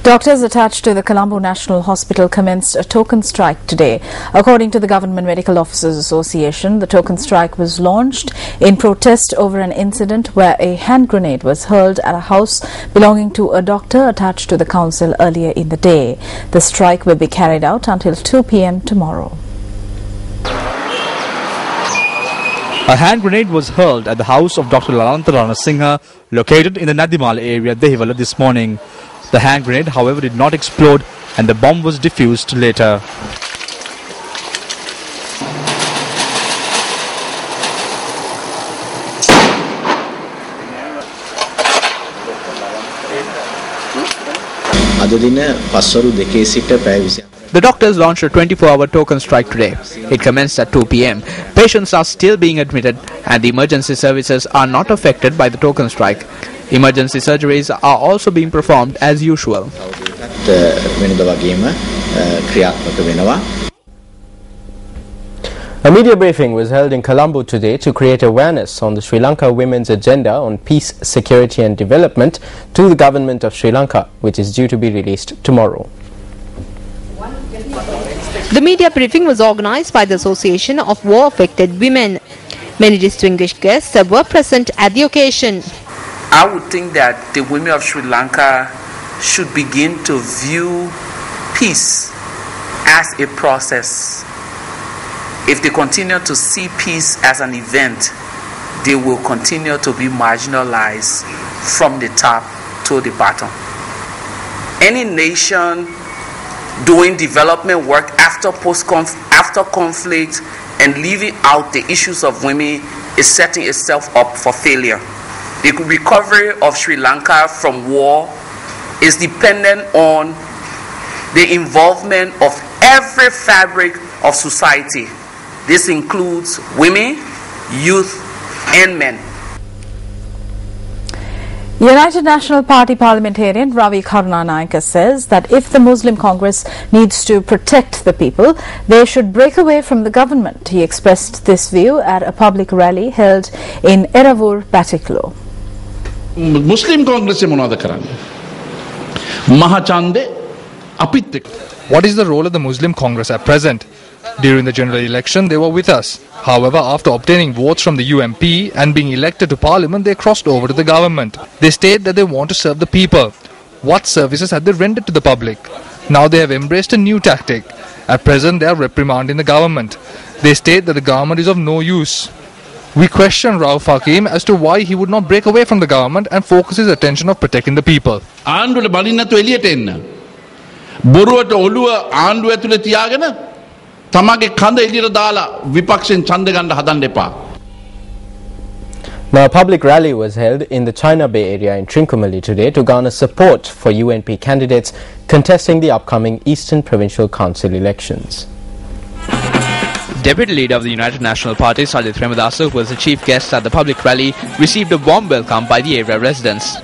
Doctors attached to the Colombo National Hospital commenced a token strike today. According to the Government Medical Officers Association, the token strike was launched in protest over an incident where a hand grenade was hurled at a house belonging to a doctor attached to the council earlier in the day. The strike will be carried out until 2 p.m. tomorrow. A hand grenade was hurled at the house of Dr. Lalanta Ranasinghe, located in the Nadimala area, Dehiwala, this morning. The hand grenade, however, did not explode and the bomb was defused later. The doctors launched a 24-hour token strike today. It commenced at 2 p.m. Patients are still being admitted and the emergency services are not affected by the token strike. Emergency surgeries are also being performed as usual. A media briefing was held in Colombo today to create awareness on the Sri Lanka women's agenda on peace, security and development to the government of Sri Lanka, which is due to be released tomorrow. The media briefing was organized by the Association of War-Affected Women. Many distinguished guests were present at the occasion. I would think that the women of Sri Lanka should begin to view peace as a process. If they continue to see peace as an event, they will continue to be marginalized from the top to the bottom. Any nation doing development work after conflict and leaving out the issues of women is setting itself up for failure. The recovery of Sri Lanka from war is dependent on the involvement of every fabric of society. This includes women, youth, and men. United National Party parliamentarian Ravi Karunanayake says that if the Muslim Congress needs to protect the people, they should break away from the government. He expressed this view at a public rally held in Eravur, Patiklo. Muslim Congress monada karanne Mahachande apit. What is the role of the Muslim Congress at present? During the general election, they were with us. However, after obtaining votes from the UMP and being elected to parliament, they crossed over to the government. They state that they want to serve the people. What services have they rendered to the public? Now they have embraced a new tactic. At present, they are reprimanding the government. They state that the government is of no use. We question Rauf Hakim as to why he would not break away from the government and focus his attention of protecting the people. Now, a public rally was held in the China Bay area in Trincomalee today to garner support for UNP candidates contesting the upcoming Eastern Provincial Council elections. Deputy Leader of the United National Party, Sajid Premadasu, who was the chief guest at the public rally, received a warm welcome by the area residents.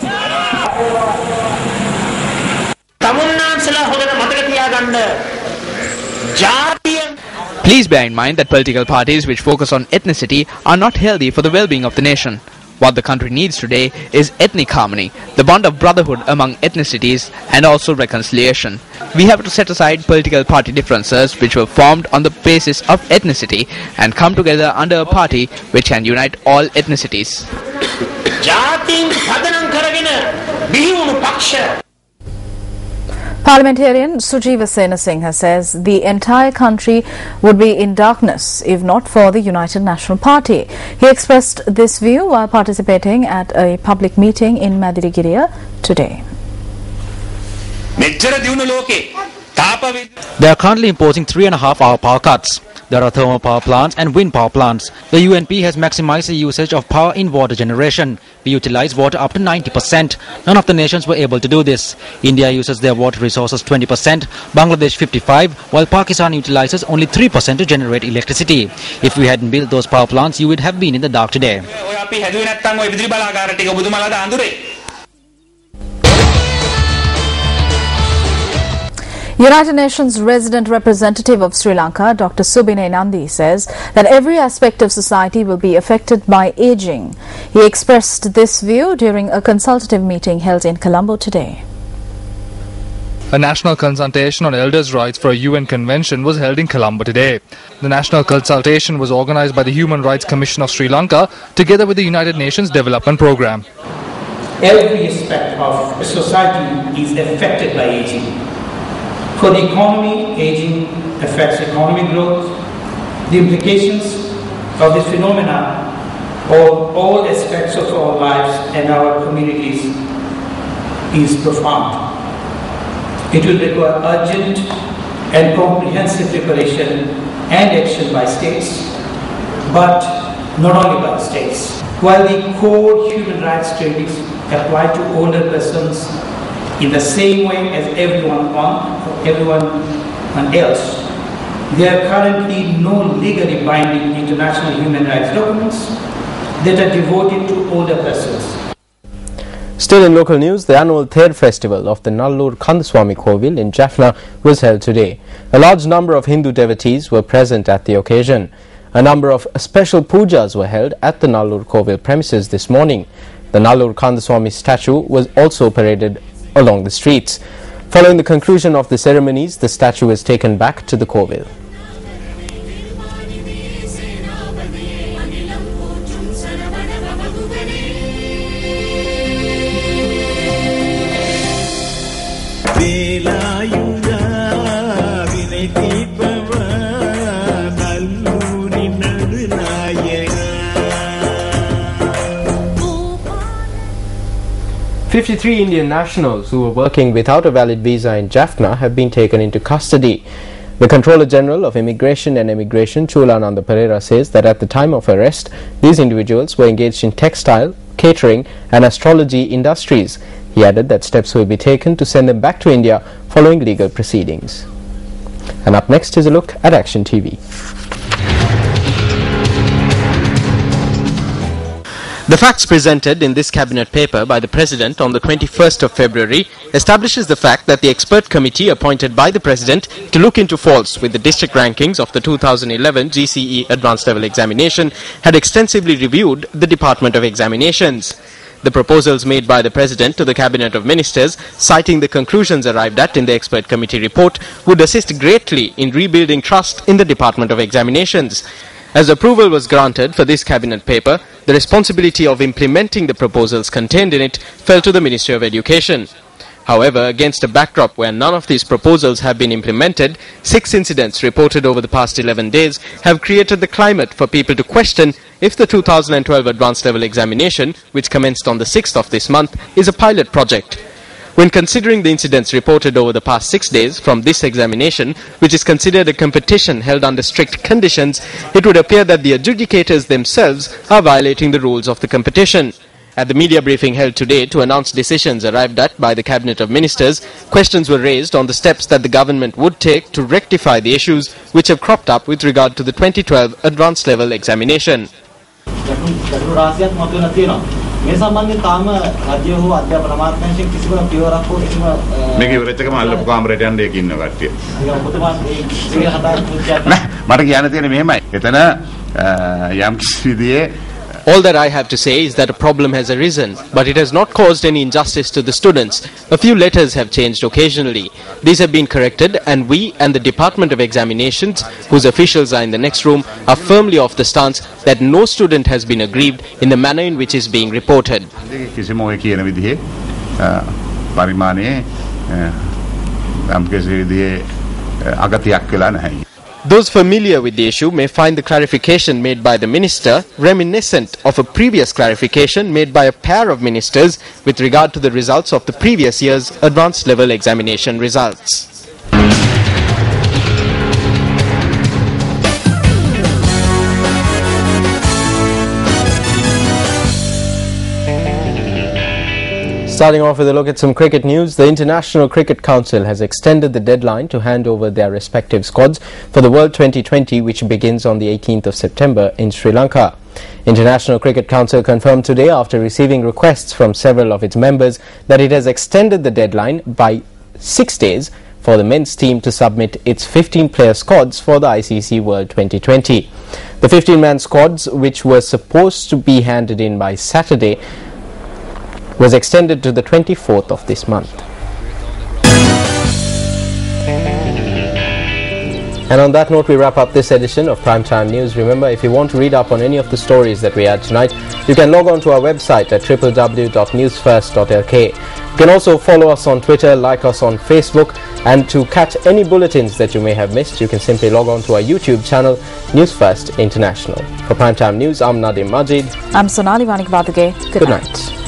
Please bear in mind that political parties which focus on ethnicity are not healthy for the well-being of the nation. What the country needs today is ethnic harmony, the bond of brotherhood among ethnicities, and also reconciliation. We have to set aside political party differences which were formed on the basis of ethnicity and come together under a party which can unite all ethnicities. Parliamentarian Sujiva Senasinghe says the entire country would be in darkness if not for the United National Party. He expressed this view while participating at a public meeting in Madirigiriya today. They are currently imposing 3.5-hour power cuts. There are thermal power plants and wind power plants. The UNP has maximized the usage of power in water generation. We utilize water up to 90%. None of the nations were able to do this. India uses their water resources 20%, Bangladesh 55%, while Pakistan utilizes only 3% to generate electricity. If we hadn't built those power plants, you would have been in the dark today. United Nations resident representative of Sri Lanka, Dr. Subinay Nandi, says that every aspect of society will be affected by aging. He expressed this view during a consultative meeting held in Colombo today. A national consultation on elders' rights for a UN convention was held in Colombo today. The national consultation was organized by the Human Rights Commission of Sri Lanka together with the United Nations Development Programme. Every aspect of society is affected by aging. For the economy, aging affects economic growth. The implications of this phenomena on all aspects of our lives and our communities is profound. It will require urgent and comprehensive preparation and action by states, but not only by states. While the core human rights treaties apply to older persons in the same way as everyone else, there are currently no legally binding international human rights documents that are devoted to older persons. Still in local news, the annual third festival of the Nallur Kandaswamy Kovil in Jaffna was held today. A large number of Hindu devotees were present at the occasion. A number of special pujas were held at the Nallur Kovil premises this morning. The Nallur Kandaswamy statue was also paraded along the streets. Following the conclusion of the ceremonies, the statue was taken back to the Kovil. "53 Indian nationals who were working without a valid visa in Jaffna have been taken into custody. The Controller General of Immigration and Emigration, Chulananda Pereira, says that at the time of arrest, these individuals were engaged in textile, catering and astrology industries. He added that steps will be taken to send them back to India following legal proceedings. And up next is a look at Action TV. The facts presented in this cabinet paper by the President on the 21st of February establishes the fact that the expert committee appointed by the President to look into faults with the district rankings of the 2011 GCE Advanced Level Examination had extensively reviewed the Department of Examinations. The proposals made by the President to the Cabinet of Ministers, citing the conclusions arrived at in the expert committee report, would assist greatly in rebuilding trust in the Department of Examinations. As approval was granted for this cabinet paper, the responsibility of implementing the proposals contained in it fell to the Ministry of Education. However, against a backdrop where none of these proposals have been implemented, 6 incidents reported over the past 11 days have created the climate for people to question if the 2012 Advanced Level Examination, which commenced on the 6th of this month, is a pilot project. When considering the incidents reported over the past 6 days from this examination, which is considered a competition held under strict conditions, it would appear that the adjudicators themselves are violating the rules of the competition. At the media briefing held today to announce decisions arrived at by the Cabinet of Ministers, questions were raised on the steps that the government would take to rectify the issues which have cropped up with regard to the 2012 Advanced Level Examination. All that I have to say is that a problem has arisen, but it has not caused any injustice to the students. A few letters have changed occasionally. These have been corrected, and we and the Department of Examinations, whose officials are in the next room, are firmly of the stance that no student has been aggrieved in the manner in which is being reported. Those familiar with the issue may find the clarification made by the minister reminiscent of a previous clarification made by a pair of ministers with regard to the results of the previous year's advanced level examination results. Starting off with a look at some cricket news, the International Cricket Council has extended the deadline to hand over their respective squads for the World 2020, which begins on the 18th of September in Sri Lanka. International Cricket Council confirmed today, after receiving requests from several of its members, that it has extended the deadline by 6 days for the men's team to submit its 15-player squads for the ICC World 2020. The 15-man squads, which were supposed to be handed in by Saturday, was extended to the 24th of this month. And on that note, we wrap up this edition of Primetime News. Remember, if you want to read up on any of the stories that we had tonight, you can log on to our website at www.newsfirst.lk. You can also follow us on Twitter, like us on Facebook, and to catch any bulletins that you may have missed, you can simply log on to our YouTube channel, News First International. For Primetime News, I'm Nadim Majid. I'm Sonali Vanikvadage. Good night.